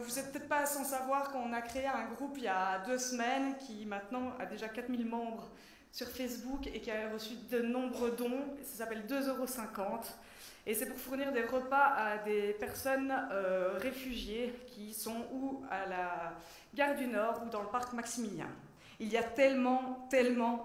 vous n'êtes peut-être pas sans savoir qu'on a créé un groupe il y a 2 semaines qui maintenant a déjà 4000 membres sur Facebook et qui a reçu de nombreux dons. Ça s'appelle 2,50 €. Et c'est pour fournir des repas à des personnes réfugiées qui sont ou à la gare du Nord ou dans le parc Maximilien. Il y a tellement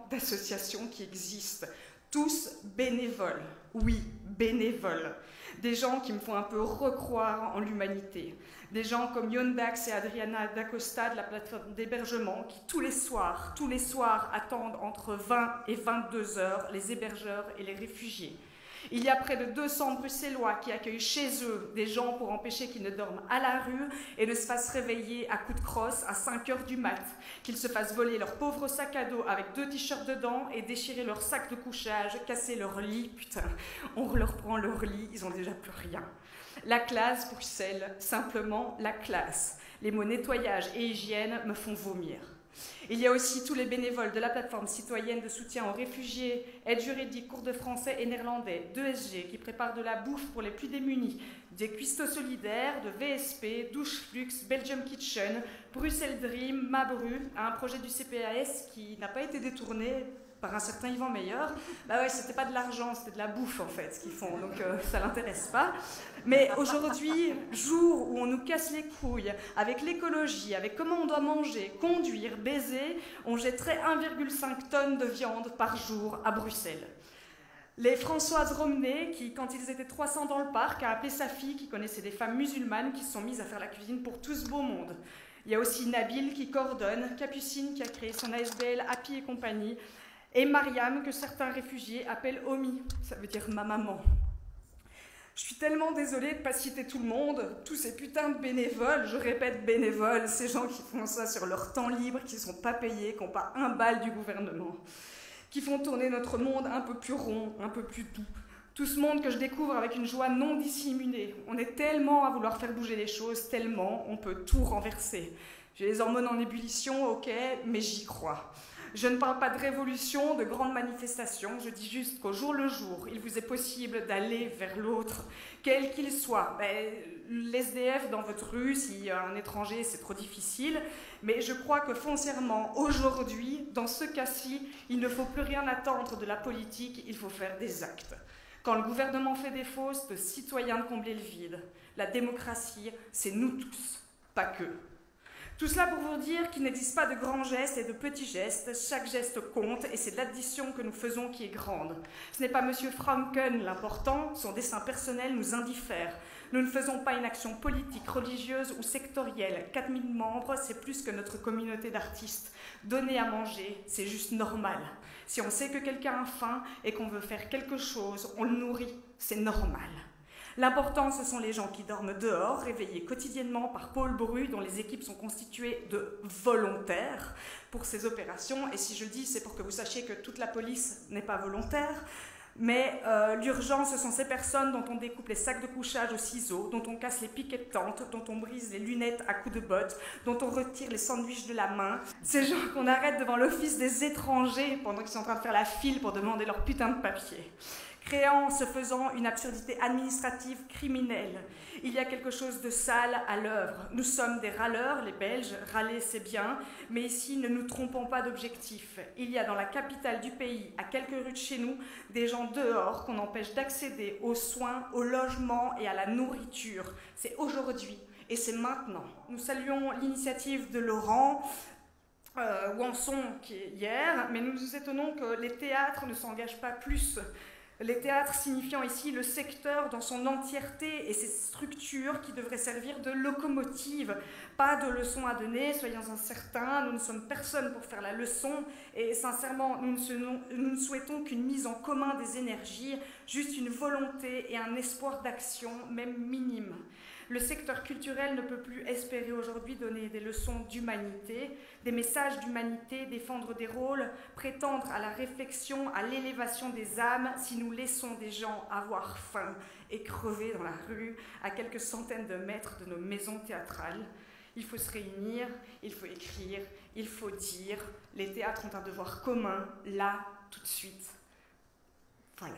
d'associations qui existent, tous bénévoles. Oui, bénévoles. Des gens qui me font un peu recroire en l'humanité. Des gens comme Yondax et Adriana D'Acosta de la plateforme d'hébergement qui tous les soirs attendent entre 20 et 22 heures les hébergeurs et les réfugiés. Il y a près de 200 Bruxellois qui accueillent chez eux des gens pour empêcher qu'ils ne dorment à la rue et ne se fassent réveiller à coups de crosse à 5 heures du mat', qu'ils se fassent voler leur pauvre sac à dos avec 2 t-shirts dedans et déchirer leur sac de couchage, casser leur lit, putain, on leur prend leur lit, ils n'ont déjà plus rien. La classe, Bruxelles, simplement la classe. Les mots nettoyage et hygiène me font vomir. Il y a aussi tous les bénévoles de la plateforme citoyenne de soutien aux réfugiés, aide juridique, cours de français et néerlandais, d'ESG, qui préparent de la bouffe pour les plus démunis, des cuistots solidaires, de VSP, Douche Flux, Belgium Kitchen, Bruxelles Dream, Mabru, un projet du CPAS qui n'a pas été détourné par un certain Yvan Meyer. Bah ouais, c'était pas de l'argent, c'était de la bouffe en fait ce qu'ils font, donc ça l'intéresse pas. Mais aujourd'hui, jour où on nous casse les couilles avec l'écologie, avec comment on doit manger, conduire, baiser, on jetterait 1,5 tonnes de viande par jour à Bruxelles. Les Françoise Romney, qui, quand ils étaient 300 dans le parc, a appelé sa fille, qui connaissait des femmes musulmanes, qui se sont mises à faire la cuisine pour tout ce beau monde. Il y a aussi Nabil qui coordonne, Capucine qui a créé son ASBL, Happy et compagnie, et Mariam, que certains réfugiés appellent Omi, ça veut dire ma maman. Je suis tellement désolée de ne pas citer tout le monde, tous ces putains de bénévoles, je répète bénévoles, ces gens qui font ça sur leur temps libre, qui ne sont pas payés, qui n'ont pas un bal du gouvernement, qui font tourner notre monde un peu plus rond, un peu plus doux. Tout ce monde que je découvre avec une joie non dissimulée. On est tellement à vouloir faire bouger les choses, tellement on peut tout renverser. J'ai les hormones en ébullition, ok, mais j'y crois. Je ne parle pas de révolution, de grandes manifestations, je dis juste qu'au jour le jour, il vous est possible d'aller vers l'autre, quel qu'il soit. L'SDF dans votre rue, s'il y a un étranger, c'est trop difficile, mais je crois que foncièrement, aujourd'hui, dans ce cas-ci, il ne faut plus rien attendre de la politique, il faut faire des actes. Quand le gouvernement fait défaut, c'est aux citoyens de combler le vide. La démocratie, c'est nous tous, pas qu'eux. Tout cela pour vous dire qu'il n'existe pas de grands gestes et de petits gestes, chaque geste compte et c'est l'addition que nous faisons qui est grande. Ce n'est pas M. Franken l'important, son dessein personnel nous indiffère. Nous ne faisons pas une action politique, religieuse ou sectorielle. 4000 membres, c'est plus que notre communauté d'artistes. Donner à manger, c'est juste normal. Si on sait que quelqu'un a faim et qu'on veut faire quelque chose, on le nourrit, c'est normal. L'important, ce sont les gens qui dorment dehors, réveillés quotidiennement par Paul Bru, dont les équipes sont constituées de volontaires pour ces opérations. Et si je dis, c'est pour que vous sachiez que toute la police n'est pas volontaire. Mais l'urgence, ce sont ces personnes dont on découpe les sacs de couchage au ciseau, dont on casse les piquets de tente, dont on brise les lunettes à coups de botte, dont on retire les sandwichs de la main. Ces gens qu'on arrête devant l'office des étrangers pendant qu'ils sont en train de faire la file pour demander leur putain de papier. Créant, se faisant une absurdité administrative criminelle. Il y a quelque chose de sale à l'œuvre. Nous sommes des râleurs, les Belges, râler c'est bien, mais ici ne nous trompons pas d'objectif. Il y a dans la capitale du pays, à quelques rues de chez nous, des gens dehors qu'on empêche d'accéder aux soins, au logement et à la nourriture. C'est aujourd'hui et c'est maintenant. Nous saluons l'initiative de Laurent, Wanson qui est hier, mais nous nous étonnons que les théâtres ne s'engagent pas plus. Les théâtres signifiant ici le secteur dans son entièreté et ses structures qui devraient servir de locomotive. Pas de leçons à donner, soyons-en certains, nous ne sommes personne pour faire la leçon et sincèrement, nous ne souhaitons qu'une mise en commun des énergies, juste une volonté et un espoir d'action, même minime. Le secteur culturel ne peut plus espérer aujourd'hui donner des leçons d'humanité, des messages d'humanité, défendre des rôles, prétendre à la réflexion, à l'élévation des âmes si nous laissons des gens avoir faim et crever dans la rue à quelques centaines de mètres de nos maisons théâtrales. Il faut se réunir, il faut écrire, il faut dire. Les théâtres ont un devoir commun, là, tout de suite. Voilà.